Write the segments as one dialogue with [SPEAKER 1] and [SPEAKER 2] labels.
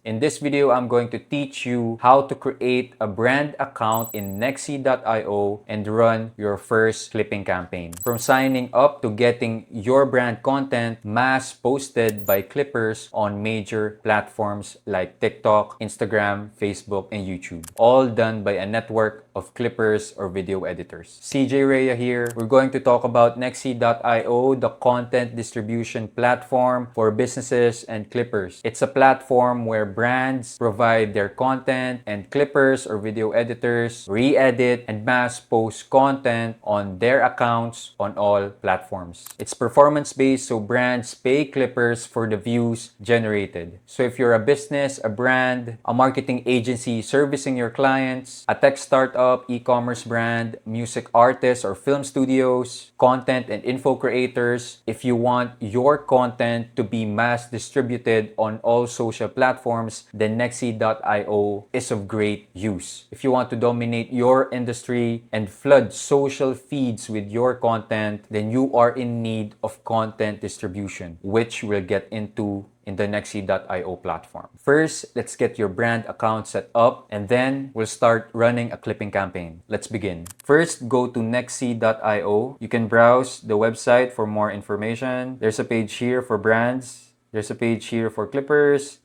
[SPEAKER 1] In this video, I'm going to teach you how to create a brand account in Nexxi.io and run your first clipping campaign. From signing up to getting your brand content mass posted by clippers on major platforms like TikTok, Instagram, Facebook, and YouTube. All done by a network of clippers or video editors. CJ Rhea here. We're going to talk about Nexxi.io, the content distribution platform for businesses and clippers. It's a platform where brands provide their content and clippers or video editors re-edit and mass post content on their accounts on all platforms. It's performance-based, so brands pay clippers for the views generated. So if you're a business, a brand, a marketing agency servicing your clients, a tech startup, e-commerce brand, music artists or film studios, content and info creators, if you want your content to be mass distributed on all social platforms, then Nexxi.io is of great use. If you want to dominate your industry and flood social feeds with your content, then you are in need of content distribution, which we'll get into in the Nexxi.io platform. First, let's get your brand account set up and then we'll start running a clipping campaign. Let's begin. First, go to Nexxi.io. You can browse the website for more information. There's a page here for brands. There's a page here for clippers.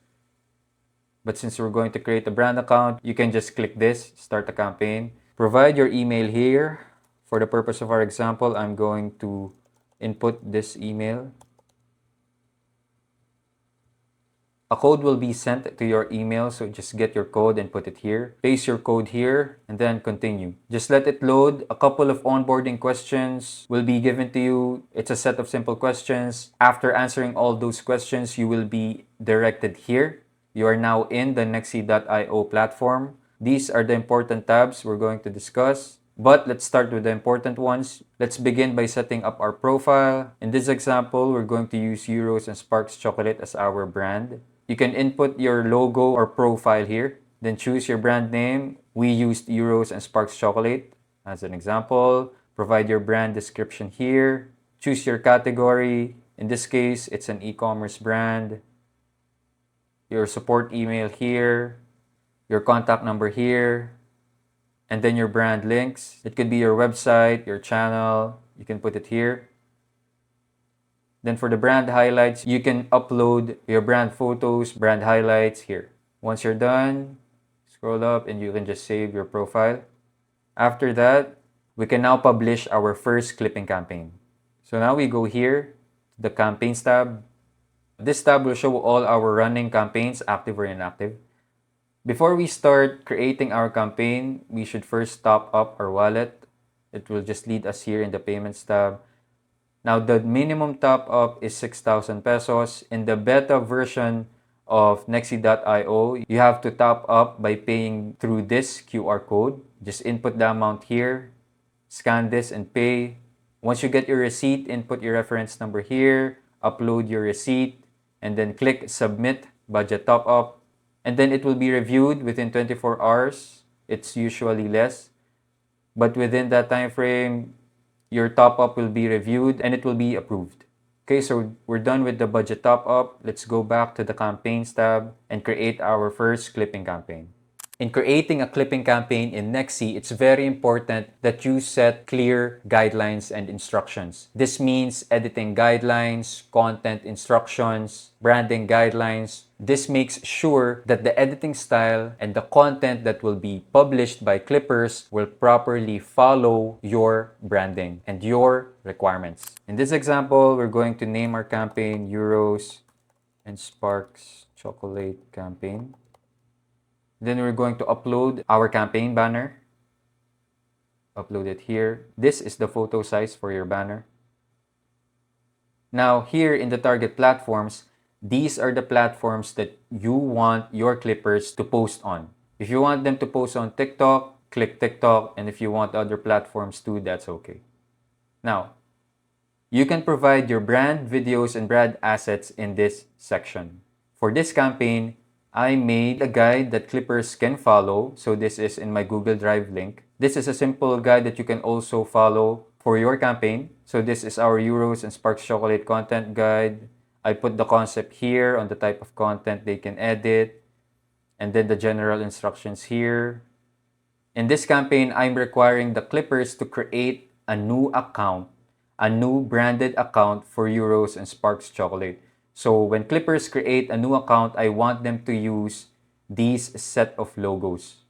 [SPEAKER 1] But since we're going to create a brand account, you can just click this, start a campaign. Provide your email here. For the purpose of our example, I'm going to input this email. A code will be sent to your email, so just get your code and put it here. Paste your code here and then continue. Just let it load. A couple of onboarding questions will be given to you. It's a set of simple questions. After answering all those questions, you will be directed here. You are now in the Nexxi.io platform. These are the important tabs we're going to discuss. But let's start with the important ones. Let's begin by setting up our profile. In this example, we're going to use Euros and Sparks Chocolate as our brand. You can input your logo or profile here. Then choose your brand name. We used Euros and Sparks Chocolate as an example. Provide your brand description here. Choose your category. In this case, it's an e-commerce brand. Your support email here. Your contact number here. And then your brand links. It could be your website, your channel. You can put it here. Then for the brand highlights, you can upload your brand photos, brand highlights here. Once you're done, scroll up and you can just save your profile. After that, we can now publish our first clipping campaign. So now we go here, the campaigns tab. This tab will show all our running campaigns, active or inactive. Before we start creating our campaign, we should first top up our wallet. It will just lead us here in the payments tab. Now, the minimum top up is 6,000 pesos. In the beta version of Nexxi.io, you have to top up by paying through this QR code. Just input the amount here, scan this and pay. Once you get your receipt, input your reference number here, upload your receipt, and then click Submit Budget Top Up. And then it will be reviewed within 24 hours. It's usually less. But within that time frame, your top-up will be reviewed and it will be approved. Okay, so we're done with the budget top-up. Let's go back to the campaigns tab and create our first clipping campaign. In creating a clipping campaign in Nexxi, it's very important that you set clear guidelines and instructions. This means editing guidelines, content instructions, branding guidelines. This makes sure that the editing style and the content that will be published by clippers will properly follow your branding and your requirements. In this example, we're going to name our campaign Euros and Sparks Chocolate Campaign. Then we're going to upload our campaign banner. Upload it here. This is the photo size for your banner. Now, here in the target platforms, these are the platforms that you want your clippers to post on. If you want them to post on TikTok, click TikTok. And if you want other platforms too, that's okay. Now, you can provide your brand videos and brand assets in this section. For this campaign, I made a guide that clippers can follow. So this is in my Google Drive link. This is a simple guide that you can also follow for your campaign. So this is our Euros and Sparks Chocolate content guide. I put the concept here on the type of content they can edit. and then the general instructions here. In this campaign, I'm requiring the clippers to create a new account, a new branded account for Euros and Sparks Chocolate. So when clippers create a new account, I want them to use these set of logos.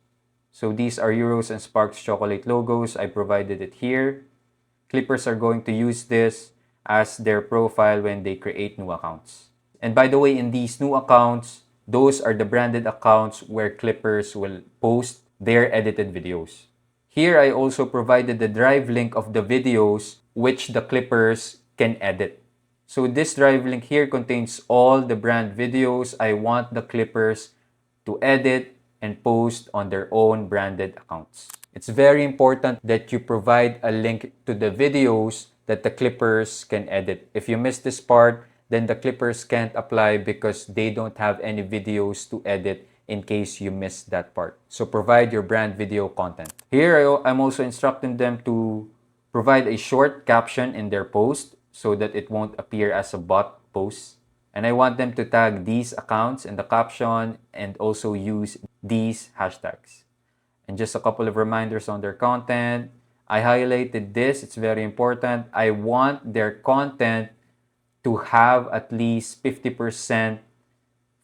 [SPEAKER 1] So these are Euros and Sparks Chocolate logos. I provided it here. Clippers are going to use this as their profile when they create new accounts. And by the way, in these new accounts, those are the branded accounts where clippers will post their edited videos. Here, I also provided the drive link of the videos which the clippers can edit. So this drive link here contains all the brand videos I want the clippers to edit and post on their own branded accounts. It's very important that you provide a link to the videos that the clippers can edit. If you miss this part, then the clippers can't apply because they don't have any videos to edit in case you miss that part. So provide your brand video content. Here, I'm also instructing them to provide a short caption in their post so that it won't appear as a bot post. And I want them to tag these accounts in the caption and also use these hashtags. And just a couple of reminders on their content. I highlighted this, it's very important. I want their content to have at least 50%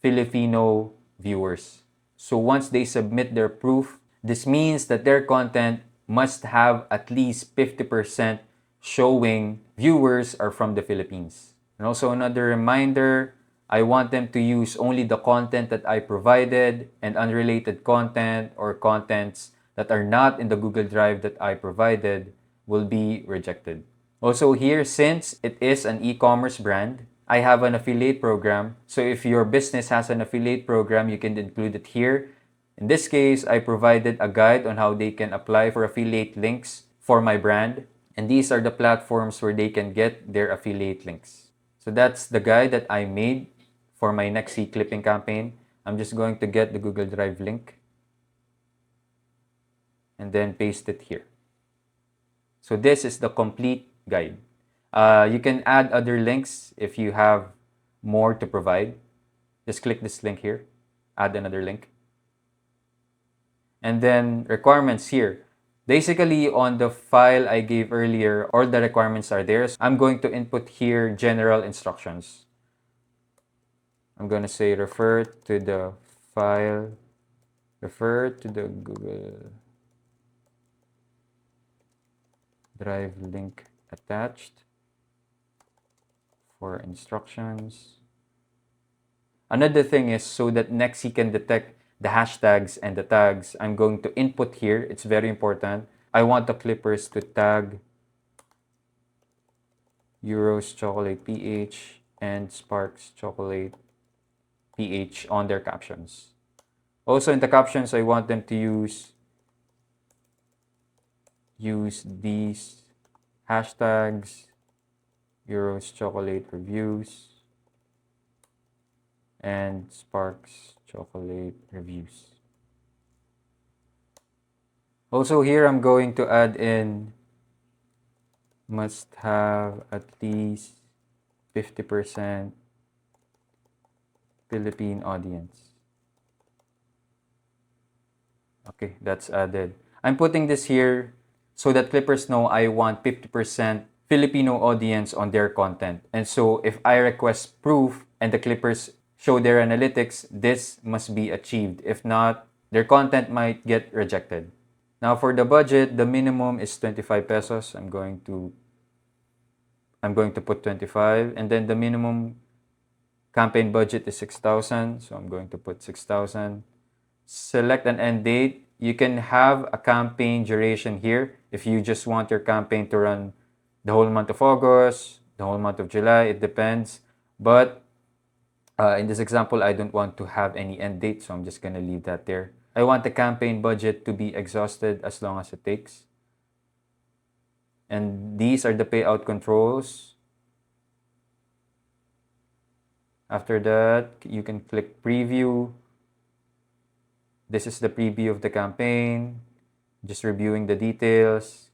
[SPEAKER 1] Filipino viewers. So once they submit their proof, this means that their content must have at least 50% showing viewers are from the Philippines. And also another reminder, I want them to use only the content that I provided, and unrelated content or contents that are not in the Google Drive that I provided will be rejected. Also here, since it is an e-commerce brand, I have an affiliate program. So if your business has an affiliate program, you can include it here. In this case, I provided a guide on how they can apply for affiliate links for my brand. And these are the platforms where they can get their affiliate links. So that's the guide that I made for my Nexxi clipping campaign. I'm just going to get the Google Drive link and then paste it here. So this is the complete guide. You can add other links if you have more to provide. Just click this link here, add another link. And then requirements here. Basically, on the file I gave earlier, all the requirements are there. So I'm going to input here general instructions. I'm going to say refer to the file, refer to the Google Drive link attached for instructions. Another thing is so that Nexxi can detect the hashtags and the tags, I'm going to input here. It's very important. I want the clippers to tag Euros Chocolate PH and Sparks Chocolate PH on their captions. Also in the captions, I want them to use these hashtags, Euros Chocolate Reviews and Sparks Chocolate Reviews. Also here, I'm going to add in must have at least 50% Philippine audience. Okay, that's added. I'm putting this here so that clippers know I want 50% Filipino audience on their content. And so if I request proof and the clippers show their analytics, this must be achieved. If not, their content might get rejected. Now for the budget, the minimum is 25 pesos. I'm going to put 25, and then the minimum campaign budget is 6,000. So I'm going to put 6,000. Select an end date. You can have a campaign duration here if you just want your campaign to run the whole month of August, the whole month of July, it depends. But in this example, I don't want to have any end date, so I'm just going to leave that there. I want the campaign budget to be exhausted as long as it takes. And these are the payout controls. After that, you can click preview. This is the preview of the campaign, just reviewing the details.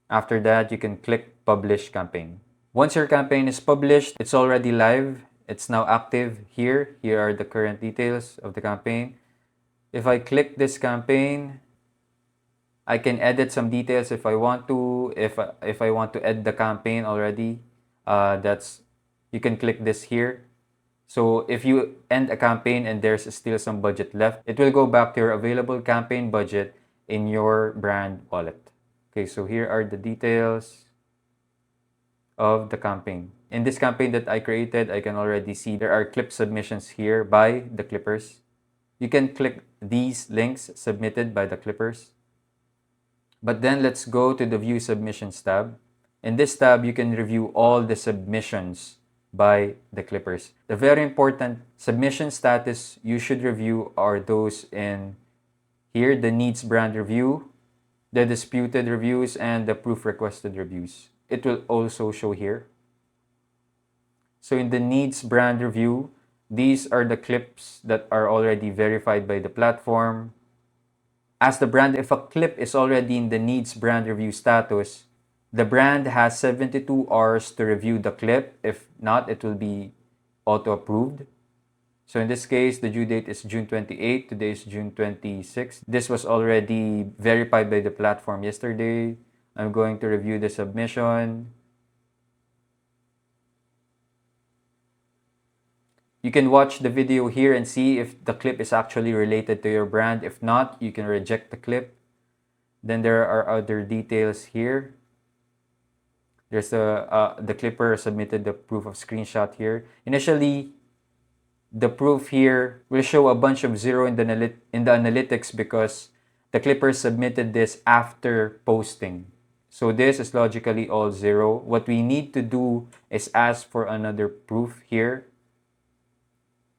[SPEAKER 1] After that, you can click publish campaign. Once your campaign is published, it's already live. It's now active here. Here are the current details of the campaign. If I click this campaign, I can edit some details if I want to. If I want to edit the campaign already, you can click this here. So if you end a campaign and there's still some budget left, it will go back to your available campaign budget in your brand wallet. Okay, so here are the details of the campaign. In this campaign that I created, I can already see there are clip submissions here by the clippers. You can click these links submitted by the clippers. But then let's go to the View Submissions tab. In this tab, you can review all the submissions by the clippers. The very important submission status you should review are those in here, the needs brand review, the disputed reviews, and the proof requested reviews. It will also show here. So in the needs brand review, these are the clips that are already verified by the platform. As the brand, if a clip is already in the needs brand review status, the brand has 72 hours to review the clip. If not, it will be auto-approved. So in this case, the due date is June 28. Today is June 26. This was already verified by the platform yesterday. I'm going to review the submission. You can watch the video here and see if the clip is actually related to your brand. If not, you can reject the clip. Then there are other details here. There's the clipper submitted the proof of screenshot here. Initially, the proof here will show a bunch of zero in the analytics because the clipper submitted this after posting. So this is logically all zero. What we need to do is ask for another proof here.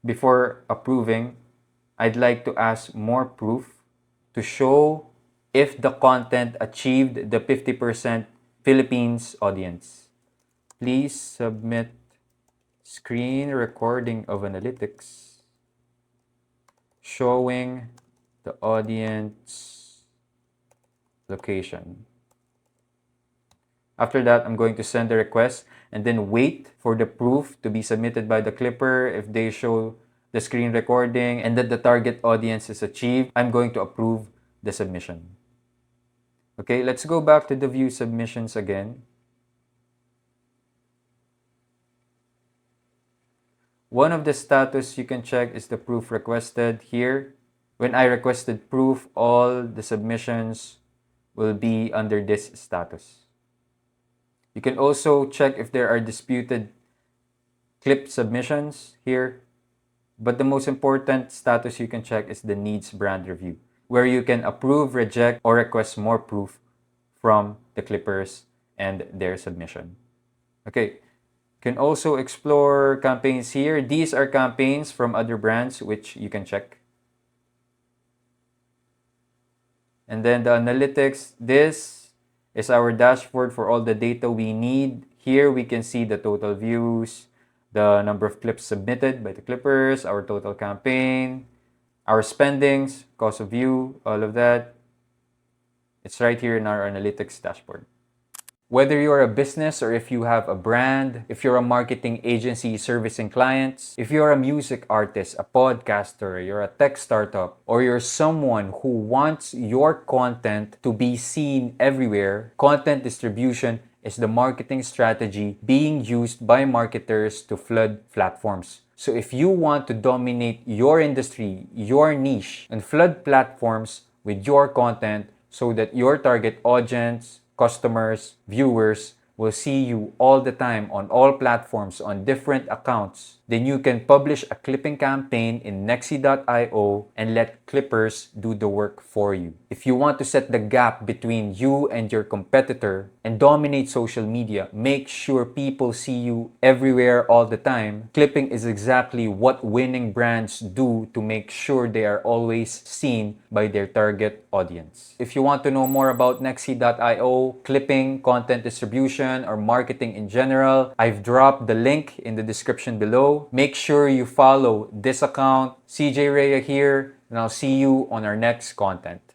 [SPEAKER 1] Before approving, I'd like to ask more proof to show if the content achieved the 50% Philippines audience. Please submit screen recording of analytics showing the audience location. After that, I'm going to send the request and then wait for the proof to be submitted by the clipper. If they show the screen recording and that the target audience is achieved, I'm going to approve the submission. Okay, let's go back to the view submissions again. One of the status you can check is the proof requested here. When I requested proof, all the submissions will be under this status. You can also check if there are disputed clip submissions here. But the most important status you can check is the needs brand review, where you can approve, reject, or request more proof from the clippers and their submission. Okay, you can also explore campaigns here. These are campaigns from other brands which you can check. And then the analytics, this is our dashboard for all the data we need. Here we can see the total views, the number of clips submitted by the clippers, our total campaign, our spendings, cost of view, all of that. It's right here in our analytics dashboard. Whether you're a business or if you have a brand, if you're a marketing agency servicing clients, if you're a music artist, a podcaster, you're a tech startup, or you're someone who wants your content to be seen everywhere, content distribution is the marketing strategy being used by marketers to flood platforms. So if you want to dominate your industry, your niche, and flood platforms with your content so that your target audience, customers, viewers will see you all the time on all platforms on different accounts, then you can publish a clipping campaign in Nexxi.io and let clippers do the work for you. If you want to set the gap between you and your competitor and dominate social media, make sure people see you everywhere all the time. Clipping is exactly what winning brands do to make sure they are always seen by their target audience. If you want to know more about Nexxi.io, clipping, content distribution, or marketing in general, I've dropped the link in the description below. Make sure you follow this account, CJ Rhea here, and I'll see you on our next content.